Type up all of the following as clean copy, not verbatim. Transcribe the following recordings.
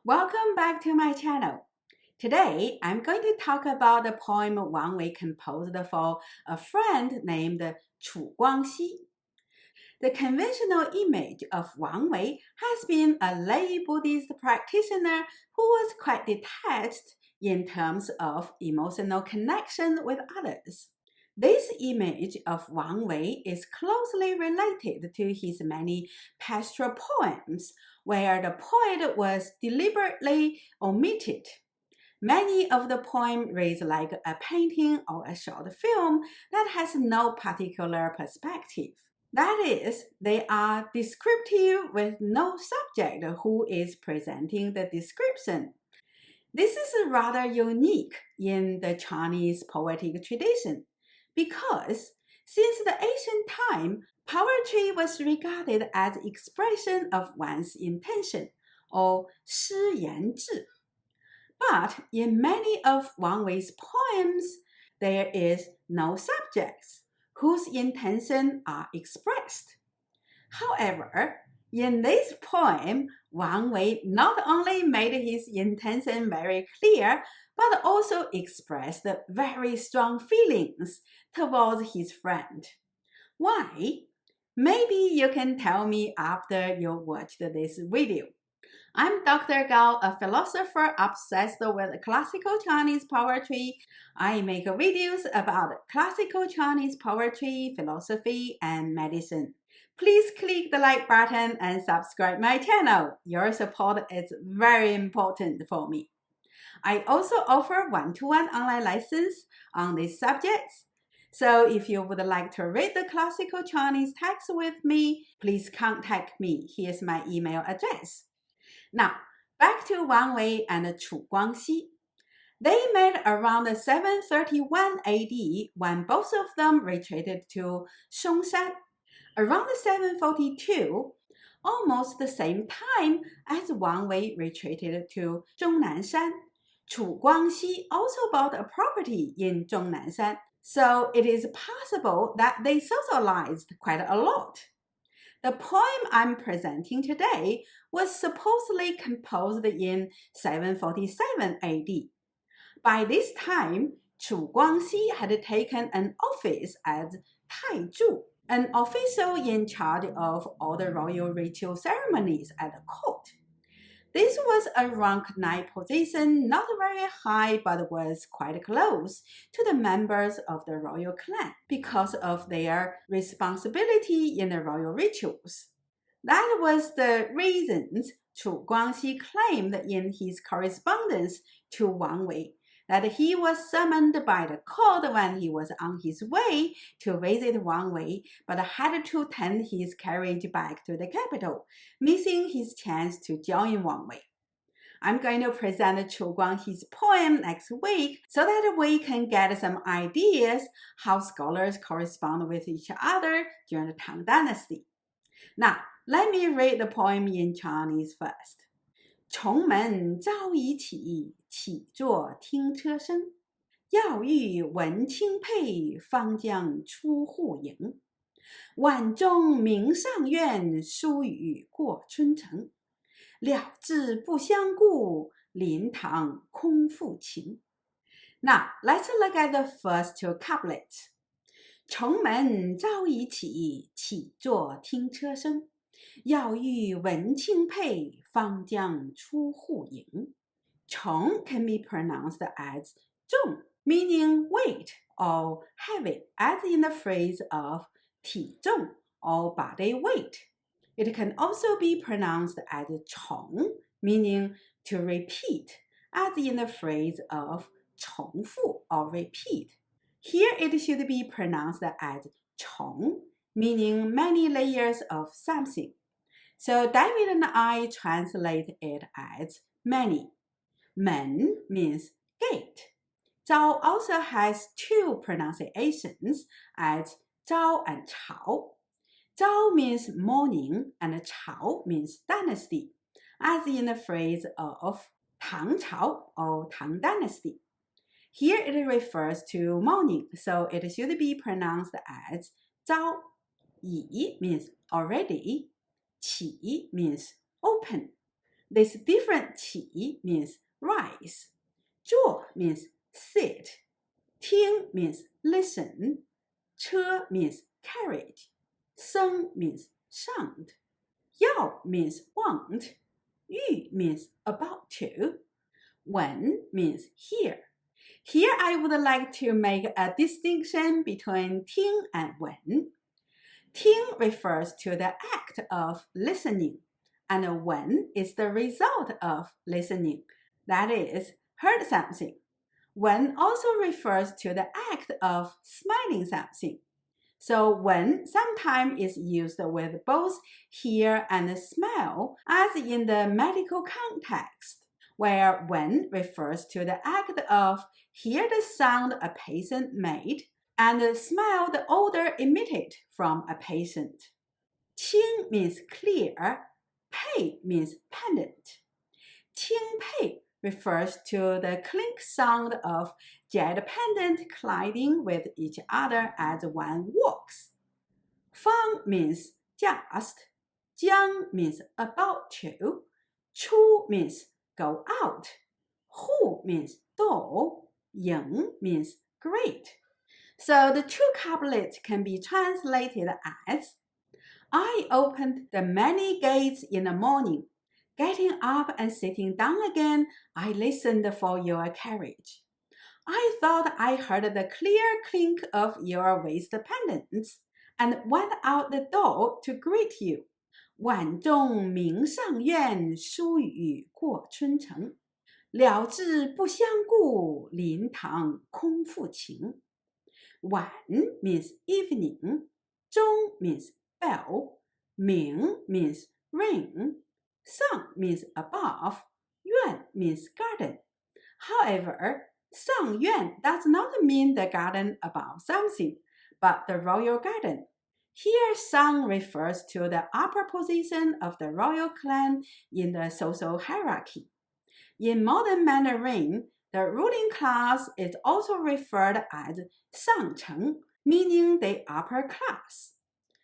Welcome back to my channel. Today, I'm going to talk about the poem Wang Wei composed for a friend named Chu Guang-xi. The conventional image of Wang Wei has been a lay Buddhist practitioner who was quite detached in terms of emotional connection with others. This image of Wang Wei is closely related to his many pastoral poems, where the poet was deliberately omitted. Many of the poems read like a painting or a short film that has no particular perspective. That is, they are descriptive with no subject who is presenting the description. This is rather unique in the Chinese poetic tradition because since the ancient time, poetry was regarded as expression of one's intention or 诗言志. But in many of Wang Wei's poems, there is no subjects whose intentions are expressed. However, in this poem, Wang Wei not only made his intention very clear, but also expressed very strong feelings towards his friend. Why? Maybe you can tell me after you watched this video. I'm Dr. Gao, a philosopher obsessed with classical Chinese poetry. I make videos about classical Chinese poetry, philosophy, and medicine. Please click the like button and subscribe my channel. Your support is very important for me. I also offer one-to-one online lessons on these subjects. So if you would like to read the classical Chinese text with me, please contact me. Here's my email address. Now, back to Wang Wei and Chu Guang-xi. They met around 731 AD when both of them retreated to Songshan. Around 742, almost the same time as Wang Wei retreated to Zhongnanshan, Chu Guang-xi also bought a property in Zhongnanshan, so it is possible that they socialized quite a lot. The poem I'm presenting today was supposedly composed in 747 AD. By this time, Chu Guang-xi had taken an office as Taizhu, an official in charge of all the royal ritual ceremonies at the court. This was a rank 9 position, not very high, but was quite close to the members of the royal clan because of their responsibility in the royal rituals. That was the reason Chu Guangxi claimed in his correspondence to Wang Wei that he was summoned by the court when he was on his way to visit Wang Wei, but had to turn his carriage back to the capital, missing his chance to join Wang Wei. I'm going to present Chu Guangxi's poem next week so that we can get some ideas how scholars correspond with each other during the Tang Dynasty. Now, let me read the poem in Chinese first. 重门朝已起，起坐听车声。要欲闻清佩，方将出户迎。晚钟鸣上苑，疏雨过春城。了知不相顾，灵堂空负情。Now, let's look at the first two couplets. 重门朝已起，起坐听车声。要欲闻清佩，方将出户迎。重 can be pronounced as 重, meaning weight or heavy, as in the phrase of 体重 or body weight. It can also be pronounced as 重, meaning to repeat, as in the phrase of 重复 or repeat. Here it should be pronounced as 重, meaning many layers of something. So David and I translate it as many. 门 means gate. Zhao also has two pronunciations as Zhao and Chao. Zhao means morning and Chao means dynasty, as in the phrase of Tang Chao or Tang Dynasty. Here it refers to morning, so it should be pronounced as Zhao. Yi means already. Qi means open. This different 起 means rise, 坐 means sit, 听 means listen, 车 means carriage, 声 means sound, 要 means want, 预 means about to, 闻 means hear. Here I would like to make a distinction between 听 and 闻. 听 refers to the act of listening, and 闻 is the result of listening, that is, heard something. 闻 also refers to the act of smelling something. So 闻 sometimes is used with both hear and smell, as in the medical context, where 闻 refers to the act of hear the sound a patient made and smell the odor emitted from a patient. 清 means clear, 配 means pendant. 清配 refers to the clink sound of jet pendant colliding with each other as one walks. 方 means just, 将 means about to, 出 means go out, 户 means door, 营 means great. So the two couplets can be translated as, I opened the many gates in the morning. Getting up and sitting down again, I listened for your carriage. I thought I heard the clear clink of your waist pendants, and went out the door to greet you. 晚钟鸣上苑，疏雨过春城。了知不相顾，灵堂空复情。晚 means evening, 钟 means bell, 鸣 means ring, 上 means above, 苑 means garden. However, 上苑 does not mean the garden above something, but the royal garden. Here, 上 refers to the upper position of the royal clan in the social hierarchy. In modern Mandarin, the ruling class is also referred as 上层, meaning the upper class.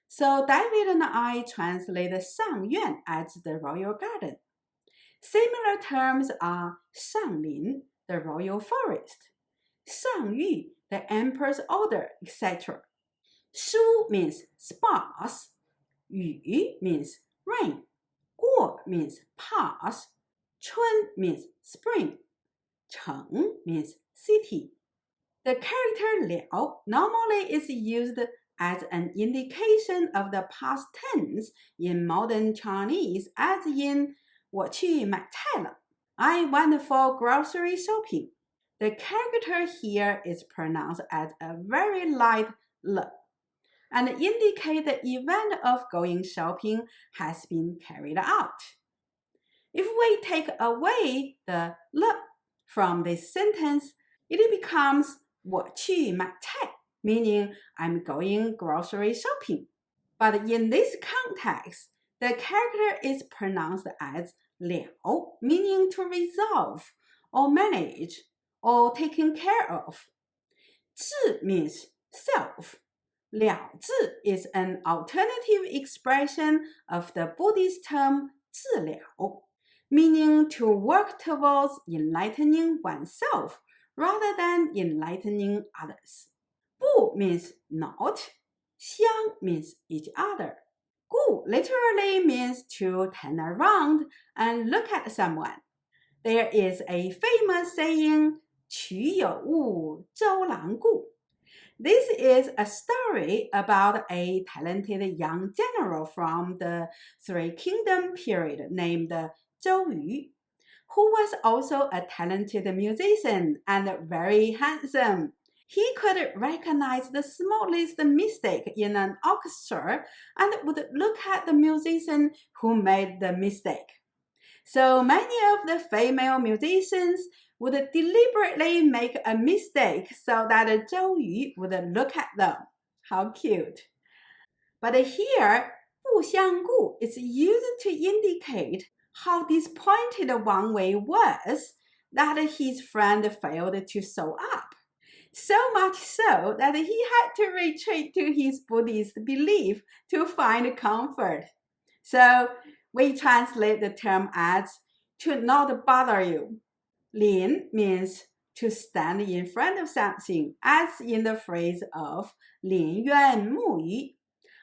So David and I translate 上苑 as the royal garden. Similar terms are 上林, the royal forest, 上御, the emperor's order, etc. 疏 means sparse, 雨 means rain, 过 means pass, 春 means spring, 城 means city. The character 了 normally is used as an indication of the past tense in modern Chinese, as in 我去买菜了. I went for grocery shopping. The character here is pronounced as a very light l, and indicate the event of going shopping has been carried out. If we take away the l from this sentence, it becomes 我去买菜, meaning I'm going grocery shopping. But in this context, the character is pronounced as 了, meaning to resolve, or manage, or taken care of. 智 means self. 了智 is an alternative expression of the Buddhist term 自了, meaning to work towards enlightening oneself rather than enlightening others. 不 means not. 相 means each other. 顾 literally means to turn around and look at someone. There is a famous saying, 曲有误，周郎顾. This is a story about a talented young general from the Three Kingdom period named Zhou Yu, who was also a talented musician and very handsome. He could recognize the smallest mistake in an orchestra and would look at the musician who made the mistake. So many of the female musicians would deliberately make a mistake so that Zhou Yu would look at them. How cute. But here, 不相顾 is used to indicate how disappointed Wang Wei was that his friend failed to show up. So much so that he had to retreat to his Buddhist belief to find comfort. So we translate the term as to not bother you. 临 means to stand in front of something, as in the phrase of 临渊沐鱼,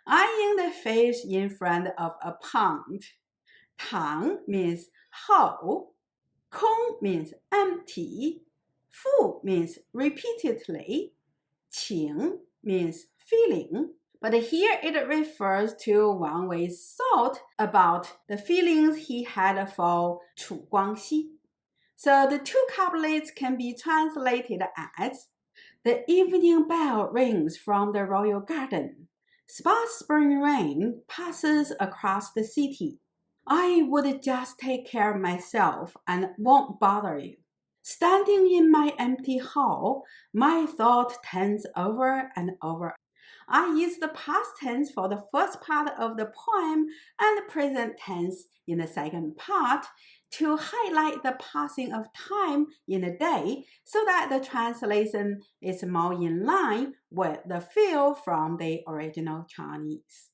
eyeing the fish in front of a pond. 堂 means whole. 空 means empty. 复 means repeatedly. 情 means feeling. But here it refers to Wang Wei's thought about the feelings he had for Chu Guang-xi. So the two couplets can be translated as: the evening bell rings from the royal garden. Sparse spring rain passes across the city. I would just take care of myself and won't bother you. Standing in my empty hall, my thought turns over and over. I use the past tense for the first part of the poem and the present tense in the second part to highlight the passing of time in a day so that the translation is more in line with the feel from the original Chinese.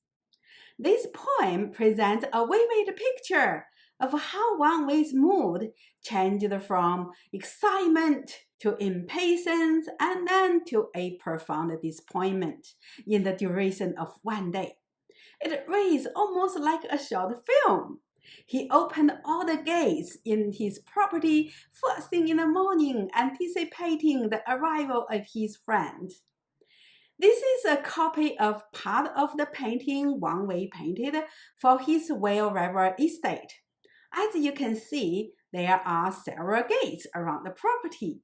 This poem presents a vivid picture of how Wang Wei's mood changed from excitement to impatience and then to a profound disappointment in the duration of one day. It reads almost like a short film. He opened all the gates in his property first thing in the morning, anticipating the arrival of his friend. This is a copy of part of the painting Wang Wei painted for his Whale River estate. As you can see, there are several gates around the property.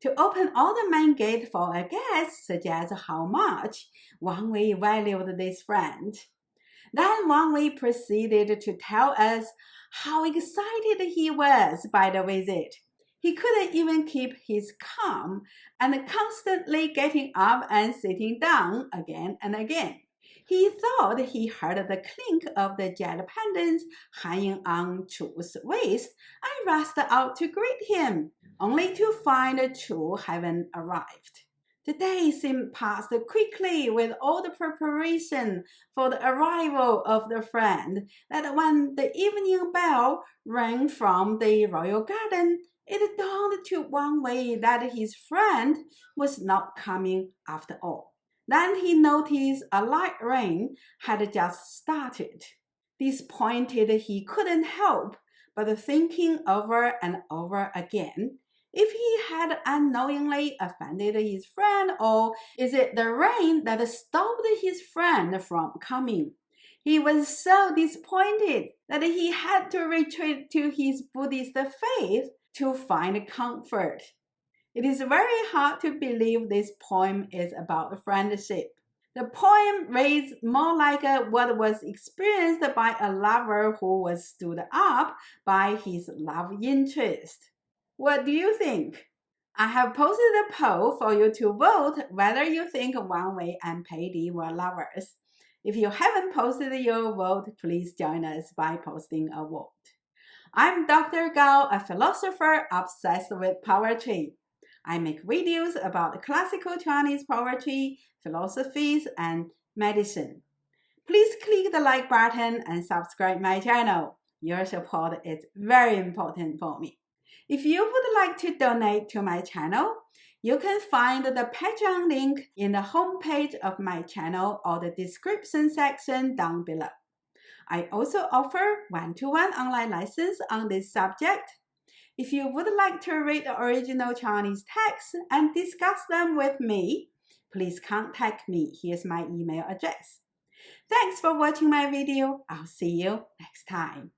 To open all the main gate for a guest suggests how much Wang Wei valued this friend. Then Wang Wei proceeded to tell us how excited he was by the visit. He couldn't even keep his calm and constantly getting up and sitting down again and again. He thought he heard the clink of the jet pendants hanging on Chu's waist and rushed out to greet him, only to find Chu hadn't arrived. The day seemed passed quickly with all the preparation for the arrival of the friend that when the evening bell rang from the royal garden, it dawned to Wang Wei that his friend was not coming after all. Then he noticed a light rain had just started. Disappointed, he couldn't help but thinking over and over again if he had unknowingly offended his friend, or is it the rain that stopped his friend from coming? He was so disappointed that he had to retreat to his Buddhist faith to find comfort. It is very hard to believe this poem is about friendship. The poem reads more like what was experienced by a lover who was stood up by his love interest. What do you think? I have posted a poll for you to vote whether you think Wang Wei and Pei Li were lovers. If you haven't posted your vote, please join us by posting a vote. I'm Dr. Gao, a philosopher obsessed with poetry. I make videos about classical Chinese poetry, philosophies, and medicine. Please click the like button and subscribe my channel. Your support is very important for me. If you would like to donate to my channel, you can find the Patreon link in the homepage of my channel or the description section down below. I also offer one-to-one online lessons on this subject. If you would like to read the original Chinese texts and discuss them with me, please contact me. Here's my email address. Thanks for watching my video. I'll see you next time.